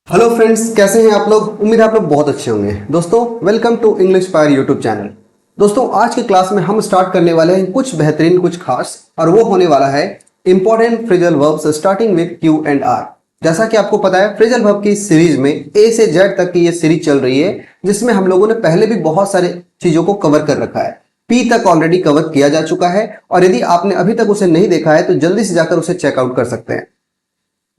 Hello friends, कैसे हैं आप लोग। उम्मीद है आप लोग बहुत अच्छे होंगे। दोस्तों welcome to English pair YouTube channel. दोस्तों आज की क्लास में हम स्टार्ट करने वाले हैं कुछ बेहतरीन, कुछ खास, और वो होने वाला है important phrasal verbs starting with Q and R. जैसा कि आपको पता है फ्रेजल वर्ब की सीरीज में ए से जेड तक की ये सीरीज चल रही है, जिसमें हम लोगों ने पहले भी बहुत सारी चीजों को कवर कर रखा है। पी तक ऑलरेडी कवर किया जा चुका है, और यदि आपने अभी तक उसे नहीं देखा है तो जल्दी से जाकर उसे चेकआउट कर सकते हैं।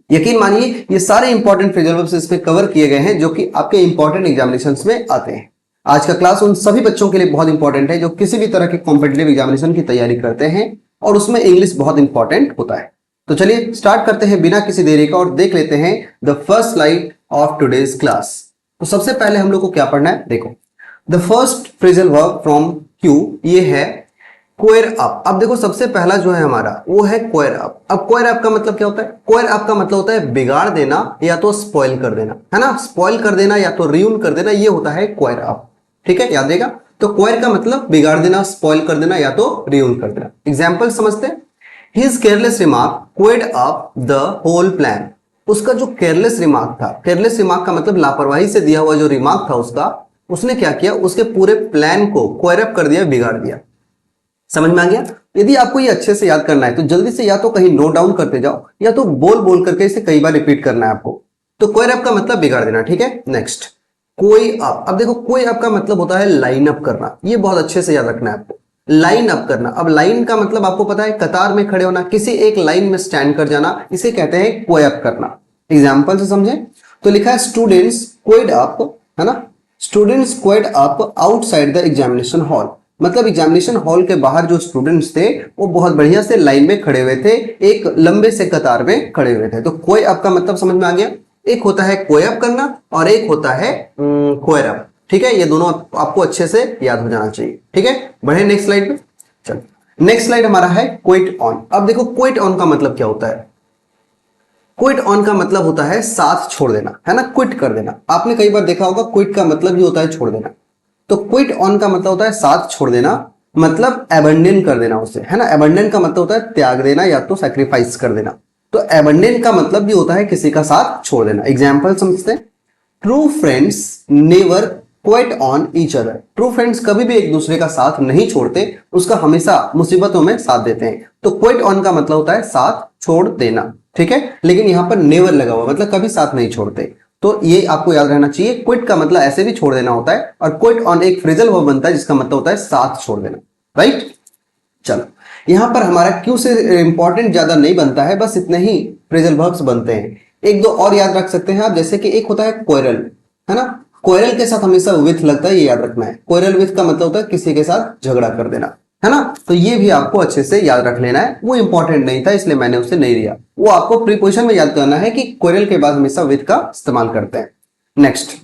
यकीन मानिए ये सारे इंपॉर्टेंट फ्रेजल वर्ब्स इसमें कवर किए गए हैं जो कि आपके इंपॉर्टेंट एग्जामिनेशंस में आते हैं। आज का क्लास उन सभी बच्चों के लिए बहुत इंपॉर्टेंट है जो किसी भी तरह के कॉम्पिटिटिव एग्जामिनेशन की तैयारी करते हैं, और उसमें इंग्लिश बहुत इंपॉर्टेंट होता है। तो चलिए स्टार्ट करते हैं बिना किसी देरी का और देख लेते हैं the first slide of today's class. तो सबसे पहले हम लोग को क्या पढ़ना है, देखो the first phrasal verb from Q ये है क्वेर अप। अब देखो सबसे पहला जो है हमारा वो है क्वेर अप। अब क्वेर अप का मतलब क्या होता है? क्वेर अप का मतलब होता है बिगाड़ देना या तो स्पॉइल कर देना, है ना। स्पॉइल कर देना या तो रियून कर देना, ये होता है क्वेर अप। ठीक है, याद रहेगा। तो क्वेर का मतलब बिगाड़ देना, स्पॉइल कर देना या तो रियून कर देना। एग्जाम्पल समझते हैं। His careless remark queered up the whole plan. उसका जो केयरलेस रिमार्क था, केयरलेस रिमार्क का मतलब लापरवाही से दिया हुआ जो रिमार्क था उसका, उसने क्या किया, उसके पूरे प्लान को क्वेर अप कर दिया, बिगाड़ दिया। समझ में आ गया। यदि आपको ये अच्छे से याद करना है तो जल्दी से या तो कहीं नोट डाउन करते जाओ या तो बोल बोल करके इसे कई बार रिपीट करना है आपको। तो क्वेर अप का मतलब बिगाड़ देना, ठीक है। नेक्स्ट कोई अप। अब देखो कोई अप का मतलब होता है लाइन अप करना। ये बहुत अच्छे से याद रखना है आपको, लाइन अप करना। अब लाइन का मतलब आपको पता है कतार में खड़े होना, किसी एक लाइन में स्टैंड कर जाना, इसे कहते हैं क्वे अप करना। एग्जाम्पल से समझे तो लिखा है स्टूडेंट्स क्वेड अप, है ना। Students Quad up outside the examination hall. मतलब एग्जामिनेशन हॉल के बाहर जो स्टूडेंट्स थे वो बहुत बढ़िया से लाइन में खड़े हुए थे, एक लंबे से कतार में खड़े हुए थे। तो क्वे अप का मतलब समझ में आ गया। एक होता है क्वे अप करना और एक होता है क्वेर अप। ठीक है, ये दोनों आपको अच्छे से याद हो जाना चाहिए। ठीक है, बढ़े नेक्स्ट स्लाइड पे। चलो नेक्स्ट स्लाइड हमारा है क्विट ऑन। अब देखो क्विट ऑन का मतलब क्या होता है। क्विट ऑन का मतलब होता है साथ छोड़ देना, है ना, क्विट कर देना। आपने कई बार देखा होगा क्विट का मतलब ही होता है छोड़ देना। तो क्विट ऑन का मतलब होता है साथ छोड़ देना, मतलब एबंडन कर देना उसे, है ना। एबंडन का मतलब होता है त्याग देना या तो सैक्रिफाइस कर देना। तो एबंडन का मतलब भी होता है किसी का साथ छोड़ देना। एग्जाम्पल समझते हैं। True friends never quit on each other. True friends कभी भी एक दूसरे का साथ नहीं छोड़ते, उसका हमेशा मुसीबतों में साथ देते हैं। तो क्विट ऑन का मतलब होता है साथ छोड़ देना, ठीक है। लेकिन यहां पर नेवर लगा हुआ, मतलब कभी साथ नहीं छोड़ते। तो ये आपको याद रहना चाहिए। क्विट का मतलब ऐसे भी छोड़ देना होता है, और क्विट ऑन एक फ्रेजल वर्ब बनता है जिसका मतलब होता है साथ छोड़ देना, राइट। चलो यहां पर हमारा क्यों से इंपॉर्टेंट ज्यादा नहीं बनता है, बस इतने ही फ्रेजल वर्ब्स बनते हैं। एक दो और याद रख सकते हैं आप, जैसे कि एक होता है क्वेरल, है ना। क्वेरल के साथ हमेशा विथ लगता है, ये याद रखना है। क्वेरल विथ का मतलब होता है किसी के साथ झगड़ा कर देना, है ना। तो ये भी आपको अच्छे से याद रख लेना है। वो इंपॉर्टेंट नहीं था इसलिए मैंने उसे नहीं लिया। वो आपको प्रीपोजिशन में याद करना है कि क्वेरल के बाद हमेशा विथ का इस्तेमाल करते हैं। नेक्स्ट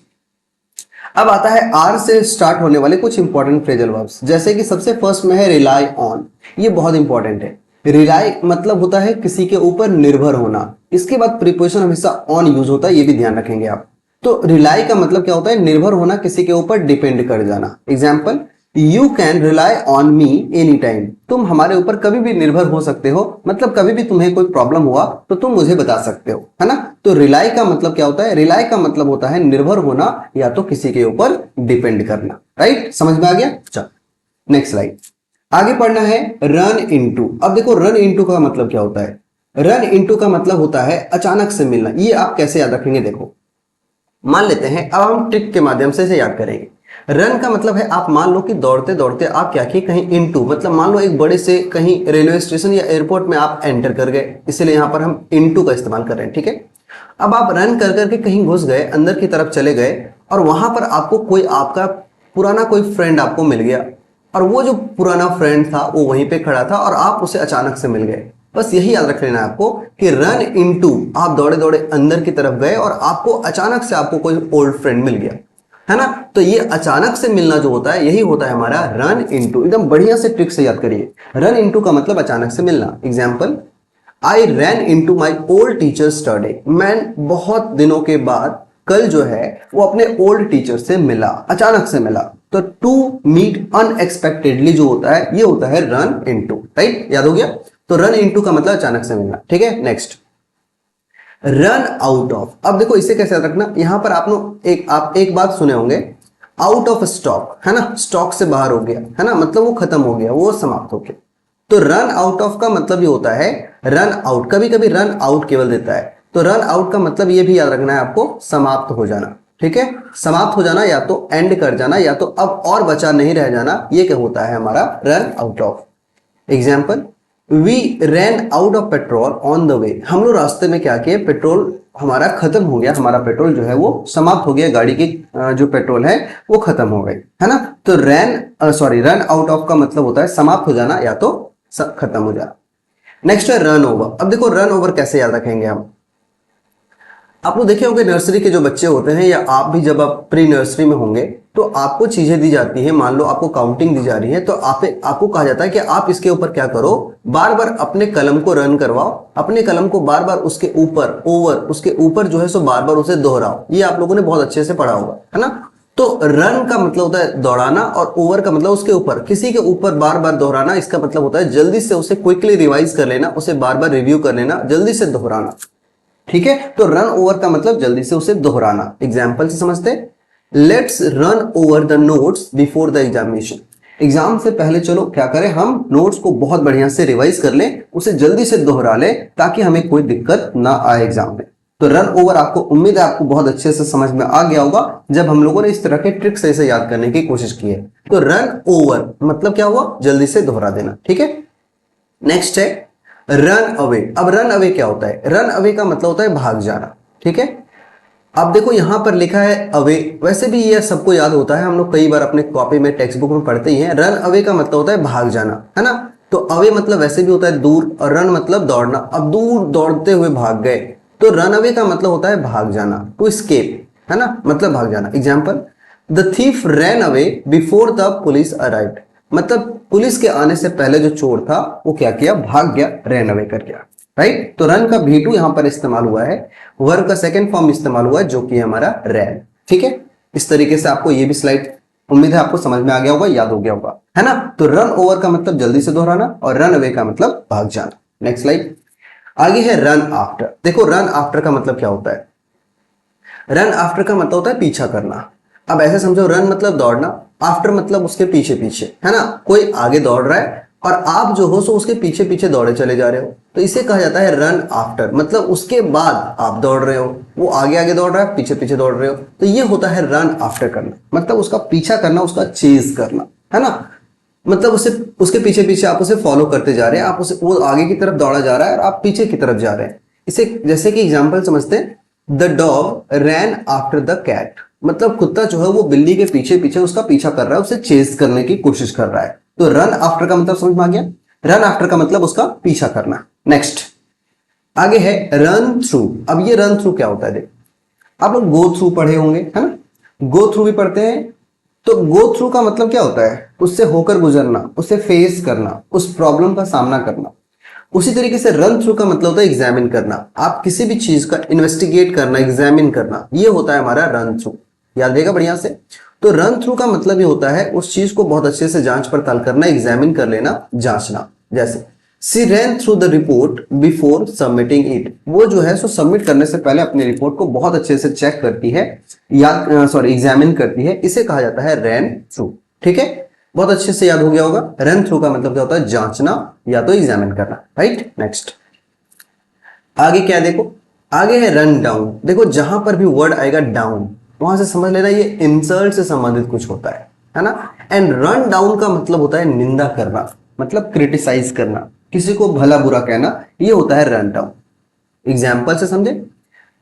अब आता है आर से स्टार्ट होने वाले कुछ इंपॉर्टेंट फ्रेजल वर्ब्स, जैसे कि सबसे फर्स्ट में है रिलाई ऑन। ये बहुत इंपॉर्टेंट है। रिलाई मतलब होता है किसी के ऊपर निर्भर होना। इसके बाद प्रीपोजिशन हमेशा ऑन यूज होता है, ये भी ध्यान रखेंगे आप। तो रिलाई का मतलब क्या होता है, निर्भर होना, किसी के ऊपर डिपेंड कर जाना। Example you can rely on me any time. तुम हमारे ऊपर कभी भी निर्भर हो सकते हो, मतलब कभी भी तुम्हें कोई प्रॉब्लम हुआ तो तुम मुझे बता सकते हो, है ना। तो रिलाई का मतलब क्या होता है, रिलाई का मतलब होता है निर्भर होना या तो किसी के ऊपर डिपेंड करना, राइट। समझ में आ गया। चल नेक्स्ट स्लाइड आगे पढ़ना है रन इनटू। अब देखो रन इनटू का मतलब क्या होता है। रन इनटू का मतलब होता है अचानक से मिलना। ये आप कैसे याद रखेंगे, देखो मान लेते हैं, अब हम ट्रिक के माध्यम से इसे याद करेंगे। रन का मतलब है आप मान लो कि दौड़ते दौड़ते आप क्या किए, कहीं इनटू, मतलब मान लो एक बड़े से कहीं रेलवे स्टेशन या एयरपोर्ट में आप एंटर कर गए, इसलिए यहां पर हम इनटू का इस्तेमाल कर रहे हैं, ठीक है। अब आप रन कर करके कहीं घुस गए, अंदर की तरफ चले गए, और वहां पर आपको कोई आपका पुराना कोई फ्रेंड आपको मिल गया, और वो जो पुराना फ्रेंड था वो वहीं पे खड़ा था और आप उसे अचानक से मिल गए। बस यही याद रख लेना है आपको कि रन इनटू, आप दौड़े दौड़े अंदर की तरफ गए और आपको अचानक से आपको कोई ओल्ड फ्रेंड मिल गया, है ना। तो ये अचानक से मिलना जो होता है यही होता है हमारा रन इनटू। एकदम बढ़िया से ट्रिक से याद करिए। रन इनटू का मतलब अचानक से मिलना। Example I ran into my old teacher study. मैं बहुत दिनों के बाद कल जो है वो अपने ओल्ड टीचर से मिला, अचानक से मिला। तो टू मीट अनएक्सपेक्टेडली जो होता है ये होता है रन इनटू, राइट। याद हो गया। तो रन इनटू का मतलब अचानक से मिलना, ठीक है। Next run out of. अब देखो इसे कैसे याद रखना, यहां पर आप एक बात सुने होंगे, आउट ऑफ स्टॉक, है ना, स्टॉक से बाहर हो गया, है ना, मतलब वो खत्म हो गया, वो समाप्त हो गया। तो रन आउट ऑफ का मतलब ये होता है रन आउट, कभी कभी रन आउट केवल देता है, तो रन आउट का मतलब ये भी याद रखना है आपको, समाप्त हो जाना। ठीक है, समाप्त हो जाना या तो एंड कर जाना या तो अब और बचा नहीं रह जाना, ये क्या होता है हमारा run out of. Example, we ran out of petrol on the way, हम लोग रास्ते में क्या किए, पेट्रोल हमारा खत्म हो गया, हमारा पेट्रोल जो है वो समाप्त हो गया, गाड़ी की जो पेट्रोल है वो खत्म हो गई, है ना। तो रन आउट ऑफ का मतलब होता है समाप्त हो जाना या तो खत्म हो जाना। नेक्स्ट है रन ओवर। अब देखो रन ओवर कैसे याद रखेंगे हम, आप लोग देखे होंगे नर्सरी के जो बच्चे होते हैं या आप भी जब आप प्री नर्सरी में होंगे तो आपको चीजें दी जाती हैं, मान लो आपको काउंटिंग दी जा रही है, तो आपको कहा जाता है कि आप इसके ऊपर क्या करो, बार बार अपने कलम को रन करवाओ, अपने कलम को बार बार उसके ऊपर ओवर, उसके ऊपर जो है सो बार बार उसे दोहराओ। ये आप लोगों ने बहुत अच्छे से पढ़ा होगा, है ना। तो रन का मतलब होता है दौड़ाना और ओवर का मतलब उसके ऊपर, किसी के ऊपर बार बार दोहराना, इसका मतलब होता है जल्दी से उसे क्विकली रिवाइज कर लेना, उसे बार बार रिव्यू कर लेना, जल्दी से दोहराना। ठीक है, तो रन ओवर का मतलब जल्दी से उसे दोहराना। एग्जाम्पल से समझते हैं, let's run over the notes before the examination. Exam से पहले चलो क्या करें, हम नोट्स को बहुत बढ़िया से रिवाइज कर लें, उसे जल्दी से दोहरा लें ताकि हमें कोई दिक्कत ना आए एग्जाम में। तो रन ओवर आपको उम्मीद है आपको बहुत अच्छे से समझ में आ गया होगा जब हम लोगों ने इस तरह के ट्रिक्स ऐसे याद करने की कोशिश की है। तो रन ओवर मतलब क्या हुआ, जल्दी से दोहरा देना। ठीक है, नेक्स्ट है रन अवे। अब रन अवे क्या होता है, रन अवे का मतलब होता है भाग जाना। ठीक है, अब देखो यहां पर लिखा है अवे, वैसे भी ये सबको याद होता है, हम लोग कई बार अपने कॉपी में टेक्स्ट बुक में पढ़ते ही हैं। रन अवे का मतलब होता है भाग जाना, है ना। तो अवे मतलब वैसे भी होता है दूर और रन मतलब दौड़ना। अब दूर दौड़ते हुए भाग गए, तो रन अवे का मतलब होता है भाग जाना, टू स्केप, है ना, मतलब भाग जाना। Example, the thief ran away before the police arrived, मतलब पुलिस के आने से पहले जो चोर था वो क्या किया, भाग गया, रैन अवे कर गया। राइट, तो रन का V2 यहां पर इस्तेमाल हुआ है, वर्ब का सेकंड फॉर्म इस्तेमाल हुआ है जो कि हमारा रैन। ठीक है, इस तरीके से आपको ये भी स्लाइड उम्मीद है आपको समझ में आ गया होगा, याद हो गया होगा, है ना। तो रन ओवर का मतलब जल्दी से दोहराना और रन अवे का मतलब भाग जाना। नेक्स्ट स्लाइड, आगे है रन आफ्टर। देखो रन आफ्टर का मतलब क्या होता है, रन आफ्टर का मतलब होता है पीछा करना। अब ऐसे समझो, रन मतलब दौड़ना, आफ्टर मतलब उसके पीछे पीछे, है ना, कोई आगे दौड़ रहा है और आप जो हो सो उसके पीछे पीछे दौड़े चले जा रहे हो, तो इसे कहा जाता है रन आफ्टर, मतलब उसके बाद आप दौड़ रहे हो, वो आगे आगे दौड़ रहा है, पीछे पीछे दौड़ रहे हो, तो ये होता है रन आफ्टर करना, मतलब उसका पीछा करना, उसका चेज करना, है ना। मतलब उसे उसके पीछे पीछे आप उसे फॉलो करते जा रहे हैं, आप उसे, वो आगे की तरफ दौड़ा जा रहा है और आप पीछे की तरफ जा रहे हैं। इसे जैसे कि एग्जाम्पल समझते हैं, the dog ran after the cat, मतलब कुत्ता जो है वो बिल्ली के पीछे पीछे उसका पीछा कर रहा है, उसे चेज करने की कोशिश कर रहा है। तो रन आफ्टर का मतलब समझ में आ गया, रन आफ्टर का मतलब उसका पीछा करना। नेक्स्ट आगे है रन थ्रू। अब ये रन थ्रू क्या होता है, देख आप लोग गो थ्रू पढ़े होंगे, है ना, गो थ्रू भी पढ़ते हैं। तो गो थ्रू का मतलब क्या होता है, उससे होकर गुजरना, उसे फेस करना, उस प्रॉब्लम का सामना करना। उसी तरीके से रन थ्रू का मतलब होता है एग्जामिन करना, आप किसी भी चीज का इन्वेस्टिगेट करना, एग्जामिन करना, ये होता है हमारा रन थ्रू। याद रहेगा बढ़िया से। तो रन थ्रू का मतलब ये होता है उस चीज को बहुत अच्छे से जांच पड़ताल करना, एग्जामिन कर लेना, जांचना। जैसे see ran through the report before submitting it, वो जो है सो सबमिट करने से पहले अपनी रिपोर्ट को बहुत अच्छे से चेक करती है, एग्जामिन करती है, इसे कहा जाता है रैन थ्रू। ठीक है, बहुत अच्छे से याद हो गया होगा। रन थ्रू का मतलब क्या होता है, जांचना या तो एग्जामिन करना। राइट, नेक्स्ट आगे क्या देखो, आगे है रन डाउन। देखो जहां पर भी वर्ड आएगा डाउन, वहां से समझ लेना ये इंसल्ट से संबंधित कुछ होता है ना। एंड रन डाउन का मतलब होता है निंदा करना, मतलब क्रिटिसाइज करना, किसी को भला बुरा कहना, ये होता है रन डाउन। एग्जाम्पल से समझे,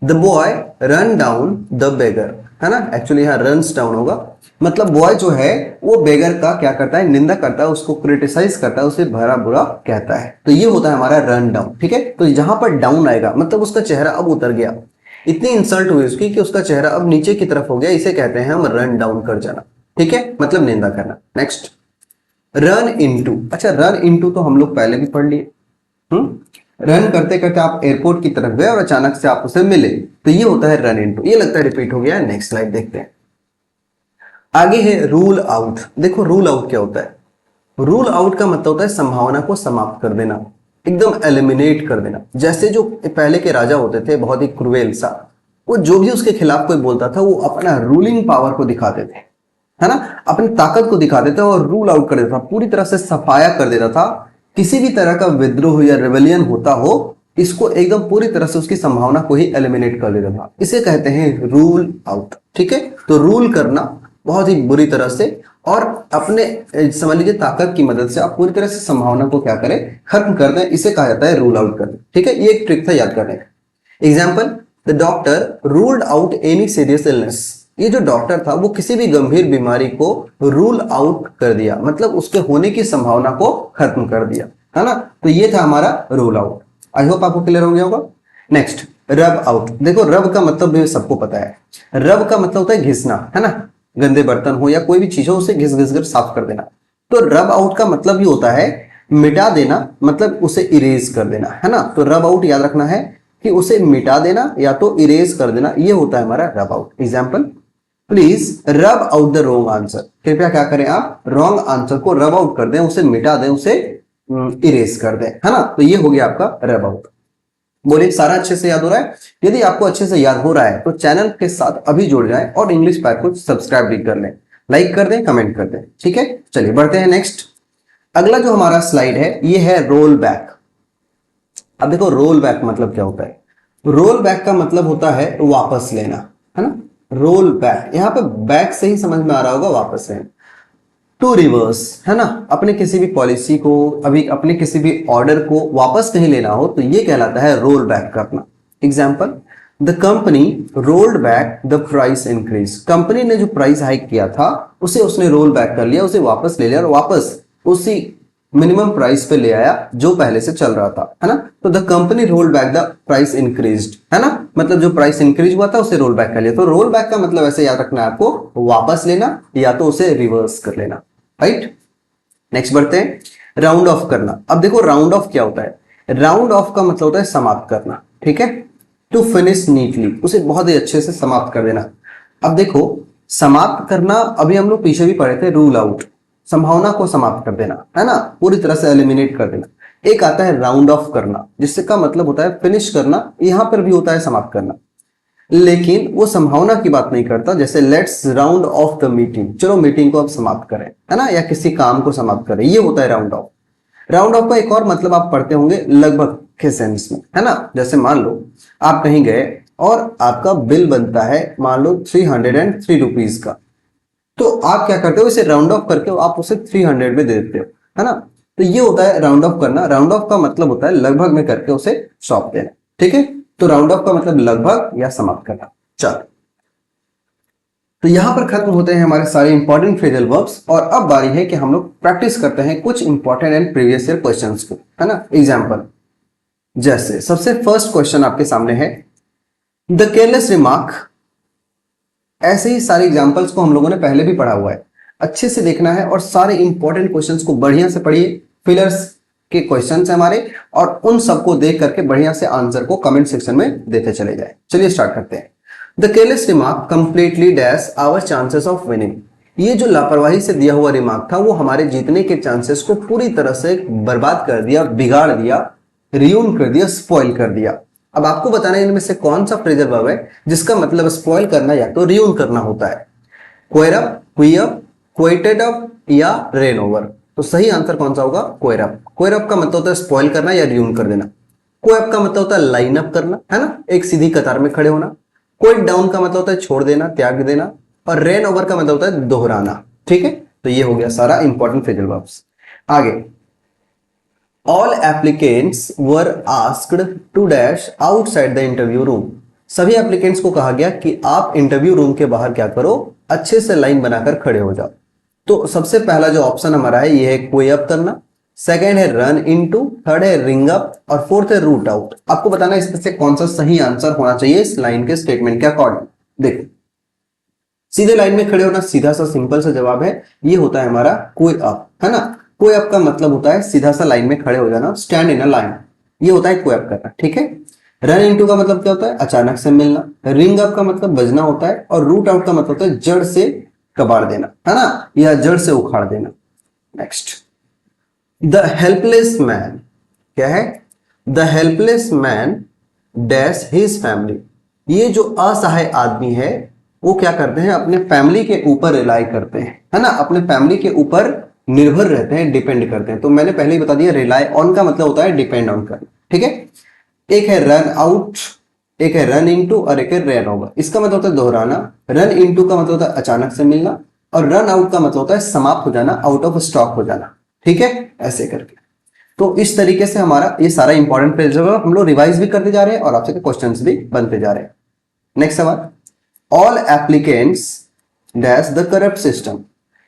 the boy run down the beggar, है ना, एक्चुअली यहां रन्स डाउन होगा, मतलब बॉय जो है वो बेगर का क्या करता है, निंदा करता है, उसको क्रिटिसाइज करता है, उसे भला बुरा कहता है, तो ये होता है हमारा रन डाउन। ठीक है, तो जहां पर डाउन आएगा मतलब उसका चेहरा अब उतर गया, इतनी इंसल्ट हुई उसकी कि उसका चेहरा अब नीचे की तरफ हो गया, इसे कहते हैं हम रन डाउन कर जाना। ठीक है, मतलब निंदा करना। Next run into. अच्छा, रन इनटू तो हम लोग पहले भी पढ़ लिए। रन करते करते आप एयरपोर्ट की तरफ गए और अचानक से आप उसे मिले, तो ये होता है रन इनटू। ये लगता है रिपीट हो गया है। नेक्स्ट स्लाइड देखते हैं, आगे है रूल आउट। देखो रूल आउट क्या होता है, रूल आउट का मतलब होता है संभावना को समाप्त कर देना। एकदम एलिमिनेट कर देना। जैसे जो पहले के राजा होते थे बहुत ही क्रूएल सा, वो जो भी उसके खिलाफ कोई बोलता था वो अपना रूलिंग पावर को दिखाते थे, है ना, अपनी ताकत को दिखाते थे और रूल आउट कर देता था, पूरी तरह से सफाया कर देता था। किसी भी तरह का विद्रोह या रेवेलियन होता हो, इसको एकदम पूरी तरह से उसकी संभावना को ही एलिमिनेट कर देता था। इसे कहते हैं रूल आउट। ठीक है, तो रूल करना बहुत ही बुरी तरह से और अपने समझ लीजिए ताकत की मदद से आप पूरी तरह से संभावना को क्या करें, खत्म कर दें, इसे कहा जाता है रूल आउट करना। ठीक है, ये एक ट्रिक था, याद करने का। Example, the doctor ruled out any serious illness. ये जो डॉक्टर था वो किसी भी गंभीर बीमारी को रूल आउट कर दिया, मतलब उसके होने की संभावना को खत्म कर दिया, है ना। तो ये था हमारा रूल आउट। आई होप आपको क्लियर हो गया होगा। नेक्स्ट, रब आउट। देखो रब का मतलब भी सबको पता है। रब का मतलब होता है घिसना, है ना, गंदे बर्तन हो या कोई भी चीज हो उसे घिस घिस कर साफ कर देना। तो रब आउट का मतलब ही होता है मिटा देना, मतलब उसे इरेज कर देना, है ना। तो रब आउट याद रखना है कि उसे मिटा देना या तो इरेज कर देना, ये होता है हमारा रब आउट। एग्जाम्पल, प्लीज रब आउट द रॉन्ग आंसर। कृपया क्या करें आप, रॉन्ग आंसर को रब आउट कर दें, उसे मिटा दें, उसे इरेज कर दें, है ना। तो ये हो गया आपका रब आउट। बोलिए, सारा अच्छे से याद हो रहा है? यदि आपको अच्छे से याद हो रहा है तो चैनल के साथ अभी जुड़ जाएं और इंग्लिश पैक को सब्सक्राइब भी कर लें, लाइक कर दें, कमेंट कर दें। ठीक है, चलिए बढ़ते हैं नेक्स्ट। अगला जो हमारा स्लाइड है ये है रोल बैक। अब देखो रोल बैक मतलब क्या होता है। रोल बैक का मतलब होता है वापस लेना, है ना। रोल बैक, यहां पे बैक से ही समझ में आ रहा होगा वापस लेना। टू रिवर्स, है ना, अपने किसी भी पॉलिसी को, अभी अपने किसी भी ऑर्डर को वापस नहीं लेना हो तो ये कहलाता है रोल बैक करना। Example, the company rolled back the price increase. Company ने जो प्राइस हाइक किया था उसे उसने रोल बैक कर लिया, उसे वापस ले लिया और वापस उसी मिनिमम प्राइस पे ले आया जो पहले से चल रहा था, है ना। तो the company rolled back the price increased, है ना, मतलब जो प्राइस इंक्रीज हुआ था उसे रोल बैक कर लिया। तो रोल बैक का मतलब ऐसे याद रखना है आपको, वापस लेना या तो उसे रिवर्स कर लेना, राइट। नेक्स्ट बढ़ते हैं, राउंड ऑफ करना। अब देखो राउंड ऑफ क्या होता है। राउंड ऑफ का मतलब होता है समाप्त करना। ठीक है, टू फिनिश नीटली, उसे बहुत ही अच्छे से समाप्त कर देना। अब देखो समाप्त करना, अभी हम लोग पीछे भी पढ़े थे, रूल आउट, संभावना को समाप्त कर देना, है ना, पूरी तरह से एलिमिनेट कर देना। एक आता है राउंड ऑफ करना, जिससे का मतलब होता है फिनिश करना, यहां पर भी होता है समाप्त करना, लेकिन वो संभावना की बात नहीं करता। जैसे let's round of the meeting, चलो मीटिंग को अब समाप्त करें, है ना, या किसी काम को समाप्त करें, ये होता है राउंड ऑफ। राउंड ऑफ का एक और मतलब आप पढ़ते होंगे लगभग के सेंस में, है ना। जैसे मान लो आप कहीं गए और आपका बिल बनता है मान लो 303 रुपीज का, तो आप क्या करते हो, इसे राउंड ऑफ करके आप उसे 300 में दे देते हो, है ना। तो ये होता है राउंड ऑफ करना। राउंड ऑफ का मतलब होता है लगभग में करके उसे सौंप देना। ठीक है, तो राउंड ऑफ का मतलब लगभग या समाप्त करना। चलो, तो यहां पर खत्म होते हैं हमारे सारे इंपॉर्टेंट फ्रेजल वर्ब्स और अब बारी है कि हम लोग प्रैक्टिस करते हैं कुछ important and previous year questions को, है ना। एग्जांपल, जैसे सबसे फर्स्ट क्वेश्चन आपके सामने है द केयरलेस रिमार्क। ऐसे ही सारे एग्जांपल्स को हम लोगों ने पहले भी पढ़ा हुआ है, अच्छे से देखना है और सारे इंपॉर्टेंट क्वेश्चंस को बढ़िया से पढ़िए। फिलर्स के क्वेश्चंस हैं हमारे और उन सबको देख करके बढ़िया से आंसर को कमेंट सेक्शन में देते चले जाए। चलिए स्टार्ट करते हैं। The careless remark completely dash our chances of winning. ये जो लापरवाही से दिया हुआ रिमार्क था वो हमारे जीतने के चांसेस को पूरी तरह से बर्बाद कर दिया, बिगाड़ दिया, रियून कर दिया, स्पॉइल कर दिया। अब आपको बताना है इनमें से कौन सा फ्रेजल वर्ब है जिसका मतलब स्पॉइल करना या तो रियून करना होता है। क्वेर अप, क्वी अप, क्वेटेड अप या रेन ओवर। तो सही आंसर कौन सा होगा, क्वेर अप। क्वेर अप का मतलब होता है स्पॉइल करना या रियून कर देना। क्वे अप का मतलब होता है लाइन अप करना, है ना, एक सीधी कतार में खड़े होना। क्वेट डाउन का मतलब होता है छोड़ देना, त्याग देना। और रेन ओवर का मतलब होता है दोहराना। ठीक है, तो ये हो गया सारा इंपॉर्टेंट फ्रेजल वर्ब्स। आगे, all applicants were asked to dash outside the interview room. सभी एप्लीकेंट्स को कहा गया कि आप इंटरव्यू रूम के बाहर क्या करो, अच्छे से लाइन बनाकर खड़े हो जाओ। तो सबसे पहला जो ऑप्शन हमारा है ये है क्वे अप करना, सेकेंड है रन इनटू, थर्ड है रिंग अप और फोर्थ है रूट आउट। आपको बताना है इसमें से कौन सा सही आंसर होना चाहिए इस लाइन के स्टेटमेंट के अकॉर्डिंग। देखो, सीधे लाइन में खड़े होना सीधा सा सिंपल सा जवाब है, ये होता है हमारा क्वे अप, है ना। क्वे अप का मतलब होता है सीधा सा लाइन में खड़े हो जाना, स्टैंड इन अ लाइन, ये होता है क्वे अप करना। ठीक है, रन इनटू का मतलब क्या होता है, अचानक से मिलना। रिंग अप का मतलब बजना होता है और रूट आउट का मतलब होता है जड़ से कबाड़ देना, है ना, या जड़ से उखाड़ देना। नेक्स्ट, द हेल्पलेस मैन क्या है? The helpless man dash his family. ये जो असहाय आदमी है वो क्या करते हैं? अपने फैमिली के ऊपर रिलाई करते हैं, है ना, अपने फैमिली के ऊपर निर्भर रहते हैं, डिपेंड करते हैं। तो मैंने पहले ही बता दिया, रिलाई ऑन का मतलब होता है डिपेंड ऑन करना, ठीक है। एक है रन आउट, एक है रन इनटू और एक है रन ओवर। इसका मतलब होता है दोहराना। रन इनटू का मतलब होता है अचानक से मिलना, और रन आउट का मतलब होता है समाप्त हो जाना, आउट ऑफ स्टॉक हो जाना, ठीक है, ऐसे करके। तो इस तरीके से हमारा ये सारा इंपॉर्टेंट पेज हम लोग रिवाइज भी करते जा रहे हैं और आपसे क्वेश्चंस भी बनते जा रहे हैं। नेक्स्ट सवाल, all applicants dash the corrupt system.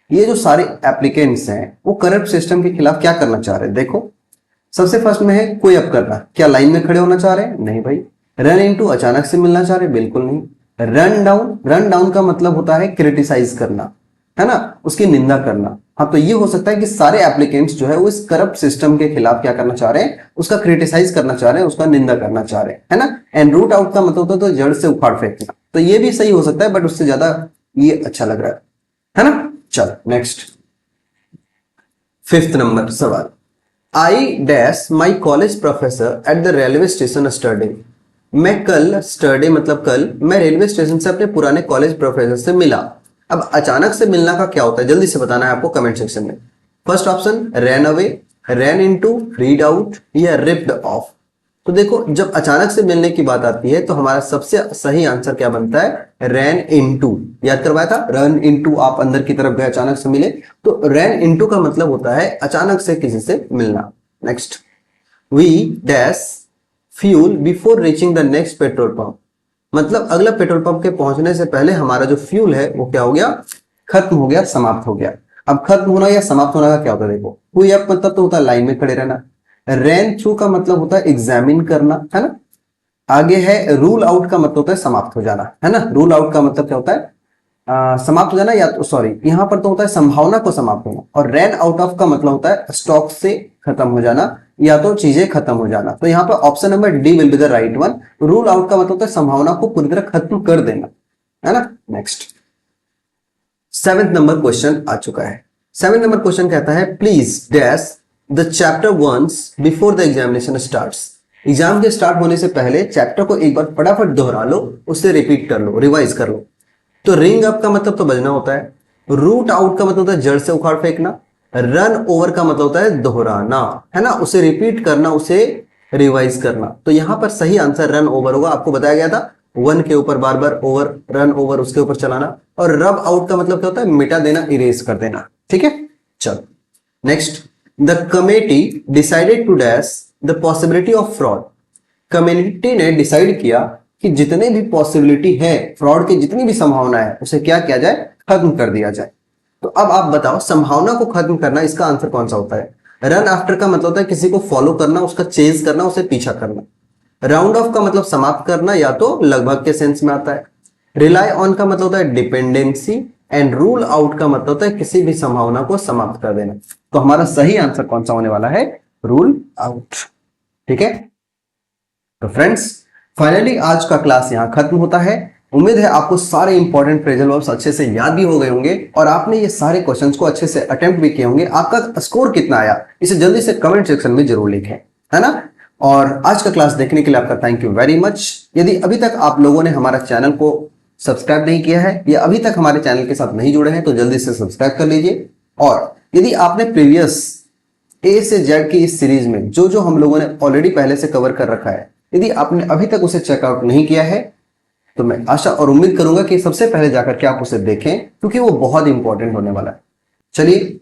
ये जो सारे एप्लीकेंट्स हैं वो करप्ट सिस्टम के खिलाफ क्या करना चाह रहे हैं? देखो, सबसे फर्स्ट में है कोई अप करना। क्या लाइन में खड़े होना चाह रहे हैं? नहीं भाई। रन इनटू अचानक से मिलना चाह रहे हैं? बिल्कुल नहीं। रन डाउन, रन डाउन का मतलब होता है क्रिटिसाइज करना, है ना, उसकी निंदा करना। हाँ, तो ये हो सकता है कि सारे एप्लीकेंट्स जो है वो इस करप्ट सिस्टम के खिलाफ क्या करना चाह रहे हैं? उसका क्रिटिसाइज करना चाह रहे हैं, उसका निंदा करना चाह रहे हैं, है ना। एंड रूट आउट का मतलब होता है तो जड़ से उखाड़ फेंकना। तो ये भी सही हो सकता है, बट उससे ज्यादा ये अच्छा लग रहा है ना। चल नेक्स्ट, 5th नंबर सवाल, I dash my college professor at the railway station study. मैं कल, स्टडी मतलब कल, मैं रेलवे स्टेशन से अपने पुराने कॉलेज प्रोफेसर से मिला। अब अचानक से मिलना का क्या होता है, जल्दी से बताना है आपको कमेंट सेक्शन में। First option ran away, ran into, read out या रिप्ड ऑफ। तो देखो, जब अचानक से मिलने की बात आती है तो हमारा सबसे सही आंसर क्या बनता है? Ran into. याद करवाया था, रन इनटू, आप अंदर की तरफ गए, अचानक से मिले, तो रैन इनटू का मतलब होता है अचानक से किसी से मिलना। Next, we dash fuel before reaching the next petrol pump. मतलब अगला पेट्रोल पंप के पहुंचने से पहले हमारा जो फ्यूल है वो क्या हो गया? खत्म हो गया, समाप्त हो गया। अब खत्म होना या समाप्त होना का क्या होता है? देखो, कोई अप मतलब तो होता है लाइन में खड़े रहना। रैन थ्रू का मतलब होता है एग्जामिन करना, है ना। आगे है रूल आउट का मतलब होता है समाप्त हो जाना, है ना। रूल आउट का मतलब क्या होता है? समाप्त हो जाना, या तो सॉरी, यहां पर तो होता है संभावना को समाप्त होना। और रैन आउट ऑफ का मतलब होता है स्टॉक से खत्म हो जाना या तो चीजें खत्म हो जाना। तो यहां पर option number D will be the right one. Rule out का मतलब होता है संभावना को पूरी तरह खत्म कर देना, है ना। नेक्स्ट, 7th नंबर क्वेश्चन आ चुका है। 7th नंबर क्वेश्चन कहता है, please dash the chapter once before the examination starts. Exam के स्टार्ट होने से पहले चैप्टर को एक बार फटाफट दोहरा लो, उससे रिपीट कर लो, रिवाइज कर लो। तो रिंग अप का मतलब तो बजना होता है। रूट आउट का मतलब होता है जड़ से उखाड़ फेंकना। रन ओवर का मतलब होता है दोहराना, है ना, उसे रिपीट करना, उसे रिवाइज करना। तो यहां पर सही आंसर रन ओवर होगा। आपको बताया गया था, वन के ऊपर बार बार ओवर, रन ओवर, उसके ऊपर चलाना। और रब आउट का मतलब क्या होता है? मिटा देना, इरेज कर देना, ठीक है। चलो next, the committee decided to dash the possibility of fraud. Community ने डिसाइड किया कि जितने भी पॉसिबिलिटी है, फ्रॉड की जितनी भी संभावना है, उसे क्या किया जाए? खत्म कर दिया जाए। तो अब आप बताओ, संभावना को खत्म करना, इसका आंसर कौन सा होता है? रन आफ्टर का मतलब होता है किसी को फॉलो करना, उसका चेज करना, उसे पीछा करना। राउंड ऑफ का मतलब समाप्त करना या तो लगभग के सेंस में आता है। रिलाई ऑन का मतलब होता है डिपेंडेंसी। एंड रूल आउट का मतलब होता है किसी भी संभावना को समाप्त कर देना। तो हमारा सही आंसर कौन सा होने वाला है? रूल आउट, ठीक है। तो फ्रेंड्स, फाइनली आज का क्लास यहां खत्म होता है। उम्मीद है आपको सारे इंपॉर्टेंट फ्रेजल वर्ब्स अच्छे से याद भी हो गए होंगे और आपने ये सारे क्वेश्चंस को अच्छे से अटेम्प्ट भी किए होंगे। आपका स्कोर कितना आया इसे जल्दी से कमेंट सेक्शन में जरूर लिखें, है ना। और आज का क्लास देखने के लिए आपका थैंक यू वेरी मच। यदि अभी तक आप लोगों ने हमारा चैनल को सब्सक्राइब नहीं किया है या अभी तक हमारे चैनल के साथ नहीं जुड़े हैं तो जल्दी से सब्सक्राइब कर लीजिए। और यदि आपने प्रीवियस ए से जेड की इस सीरीज में जो जो हम लोगों ने ऑलरेडी पहले से कवर कर रखा है, यदि आपने अभी तक उसे चेकआउट नहीं किया है तो मैं आशा और उम्मीद करूंगा कि सबसे पहले जाकर के आप उसे देखें, क्योंकि वो बहुत इंपॉर्टेंट होने वाला है। चलिए,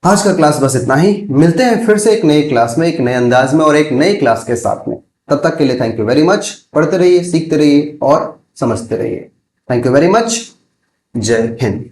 आज का क्लास बस इतना ही। मिलते हैं फिर से एक नई क्लास में, एक नए अंदाज में और एक नई क्लास के साथ में। तब तक के लिए थैंक यू वेरी मच। पढ़ते रहिए, सीखते रहिए और समझते रहिए। Thank you very much. जय हिंद।